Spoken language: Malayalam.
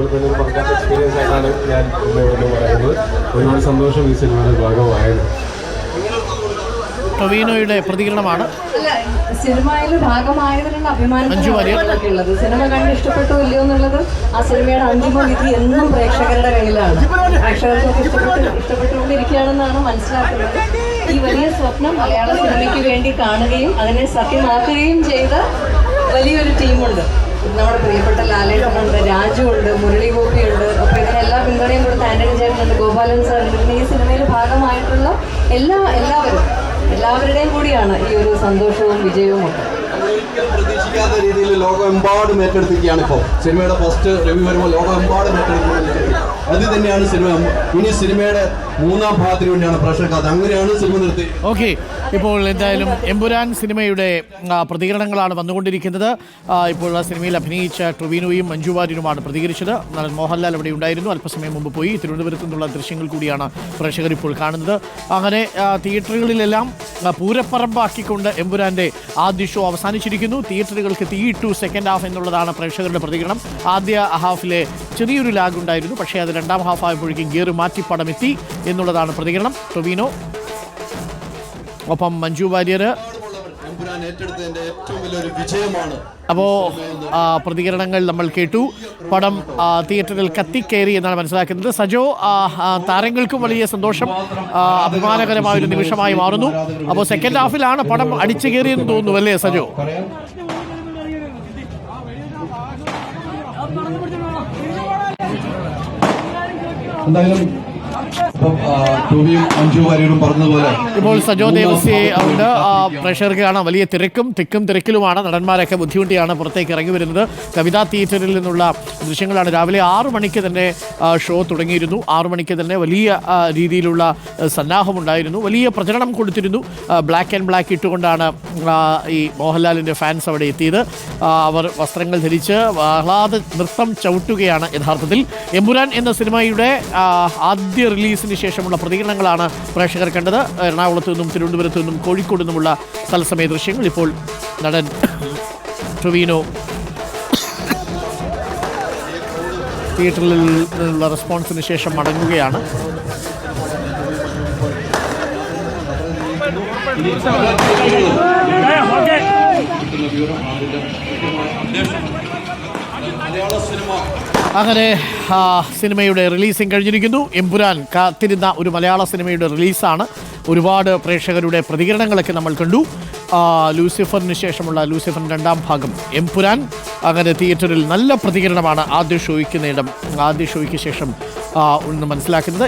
അതുപോലെ തന്നെ ഒരു പങ്കാത്ത എക്സ്പീരിയൻസ് ആയിട്ടാണ് ഞാൻ എന്ന് പറയുന്നത്. ഒരുപാട് സന്തോഷം ഈ സിനിമയുടെ ഭാഗമായത്. ടൊവിനോയുടെ പ്രതികരണമാണ്. സിനിമയിൽ ഭാഗമായതിനുള്ള അഭിമാനമൊക്കെ ഉള്ളത്. സിനിമ കണ്ട് ഇഷ്ടപ്പെട്ടു ഇല്ലയോ എന്നുള്ളത് ആ സിനിമയുടെ അന്തിമ വിധി എന്നും പ്രേക്ഷകരുടെ കയ്യിലാണ്. പ്രേക്ഷകർക്ക് ഇഷ്ടപ്പെട്ടുകൊണ്ടിരിക്കുകയാണെന്നാണ് മനസ്സിലാക്കുന്നത്. ഈ വലിയ സ്വപ്നം മലയാള സിനിമയ്ക്ക് വേണ്ടി കാണുകയും അതിനെ സത്യമാക്കുകയും ചെയ്ത വലിയൊരു ടീമുണ്ട്. നമ്മുടെ പ്രിയപ്പെട്ട ലാലേട്ടനുണ്ട്, രാജുവുണ്ട്, മുരളി ഗോപിയുണ്ട്. അപ്പോൾ ഇതിനെല്ലാ പിന്തുണയും കൊടുത്ത ആന്റണി ചേട്ടനുണ്ട്, ഗോപാലൻ സാറുണ്ട്. പിന്നെ ഈ സിനിമയിൽ ഭാഗമായിട്ടുള്ള എല്ലാവരുടെയും കൂടിയാണ് ഈ ഒരു സന്തോഷവും വിജയവും ഒക്കെ. പ്രതീക്ഷിക്കാത്ത രീതിയിൽ ലോകമെമ്പാടും ഏറ്റെടുത്തിരിക്കുകയാണ്. ഇപ്പോൾ സിനിമയുടെ ഫസ്റ്റ് റിവ്യൂ വരുമ്പോൾ ലോകമെമ്പാടും ഏറ്റെടുക്കുന്നത് അത് തന്നെയാണ് സിനിമ. ഇനി സിനിമയുടെ മൂന്നാം ഭാഗത്തിന് വേണ്ടിയാണ് പ്രേക്ഷകർ, അങ്ങനെയാണ് സിനിമ നിർത്തി. ഓക്കെ, ഇപ്പോൾ എന്തായാലും എമ്പുരാൻ സിനിമയുടെ പ്രതികരണങ്ങളാണ് വന്നുകൊണ്ടിരിക്കുന്നത്. ഇപ്പോൾ ആ സിനിമയിൽ അഭിനയിച്ച ടൊവിനോയും മഞ്ജു വാര്യരുമാണ് പ്രതികരിച്ചത്. നടൻ മോഹൻലാൽ അവിടെ ഉണ്ടായിരുന്നു, അല്പസമയം മുമ്പ് പോയി. തിരുവനന്തപുരത്തു നിന്നുള്ള ദൃശ്യങ്ങൾ കൂടിയാണ് പ്രേക്ഷകർ ഇപ്പോൾ കാണുന്നത്. അങ്ങനെ തിയേറ്ററുകളിലെല്ലാം പൂരപ്പറമ്പാക്കിക്കൊണ്ട് എമ്പുരാൻ്റെ ആദ്യ ഷോ അവസാനിച്ചിരിക്കുന്നു. തിയേറ്ററുകൾക്ക് തീയിട്ടു സെക്കൻഡ് ഹാഫ് എന്നുള്ളതാണ് പ്രേക്ഷകരുടെ പ്രതികരണം. ആദ്യ ഹാഫിലെ ചെറിയൊരു ലാഗ് ഉണ്ടായിരുന്നു, പക്ഷേ അത് രണ്ടാം ഹാഫ് ആയപ്പോഴേക്കും ഗിയർ മാറ്റി പടം എത്തി എന്നുള്ളതാണ് പ്രതികരണം. ടൊവിനോ ഒപ്പം മഞ്ജു വാര്യർ. അപ്പോൾ പ്രതികരണങ്ങൾ നമ്മൾ കേട്ടു. പടം തിയേറ്ററിൽ കത്തിക്കയറി എന്നാണ് മനസ്സിലാക്കുന്നത്. സജോ, താരങ്ങൾക്കും വലിയ സന്തോഷം, അഭിമാനകരമായൊരു നിമിഷമായി മാറുന്നു. അപ്പോൾ സെക്കൻഡ് ഹാഫിലാണ് പടം അടിച്ചു കയറിയെന്ന് തോന്നുന്നു അല്ലേ സജോ? എന്തായാലും ഇപ്പോൾ സജോ ദേവസ്യ ഉണ്ട്. പ്രേക്ഷകർക്ക് കാണാൻ വലിയ തിക്കും തിരക്കിലുമാണ്. നടന്മാരൊക്കെ ബുദ്ധിമുട്ടിയാണ് പുറത്തേക്ക് ഇറങ്ങി വരുന്നത്. കവിതാ തിയേറ്ററിൽ നിന്നുള്ള ദൃശ്യങ്ങളാണ്. രാവിലെ 6 മണിക്ക് തന്നെ ഷോ തുടങ്ങിയിരുന്നു. 6 മണിക്ക് തന്നെ വലിയ രീതിയിലുള്ള സന്നാഹമുണ്ടായിരുന്നു. വലിയ പ്രചരണം കൊടുത്തിരുന്നു. ബ്ലാക്ക് ആൻഡ് ബ്ലാക്ക് ഇട്ടുകൊണ്ടാണ് ഈ മോഹൻലാലിൻ്റെ ഫാൻസ് അവിടെ എത്തിയത്. അവർ വസ്ത്രങ്ങൾ ധരിച്ച് ആഹ്ലാദ നൃത്തം ചവിട്ടുകയാണ് യഥാർത്ഥത്തിൽ. എമ്പുരാൻ എന്ന സിനിമയുടെ ആദ്യ റിലീസിന് ശേഷമുള്ള പ്രതികരണങ്ങളാണ് പ്രേക്ഷകർ കണ്ടത്. എറണാകുളത്തു നിന്നും തിരുവനന്തപുരത്തു നിന്നും കോഴിക്കോട് നിന്നുമുള്ള തത്സമയ ദൃശ്യങ്ങൾ. ഇപ്പോൾ നടൻ ടൊവിനോ തിയേറ്ററിൽ നിന്നുള്ള റെസ്പോൺസിന് ശേഷം മടങ്ങുകയാണ്. അങ്ങനെ സിനിമയുടെ റിലീസിങ് കഴിഞ്ഞിരിക്കുന്നു. എമ്പുരാൻ കാത്തിരുന്ന ഒരു മലയാള സിനിമയുടെ റിലീസാണ്. ഒരുപാട് പ്രേക്ഷകരുടെ പ്രതികരണങ്ങളൊക്കെ നമ്മൾ കണ്ടു. ലൂസിഫറിന് ശേഷമുള്ള ലൂസിഫറിൻ്റെ 2ാം ഭാഗം എമ്പുരാൻ. അങ്ങനെ തിയേറ്ററിൽ നല്ല പ്രതികരണമാണ് ആദ്യ ഷോയ്ക്ക് ശേഷം ഒന്ന് മനസ്സിലാക്കുന്നത്.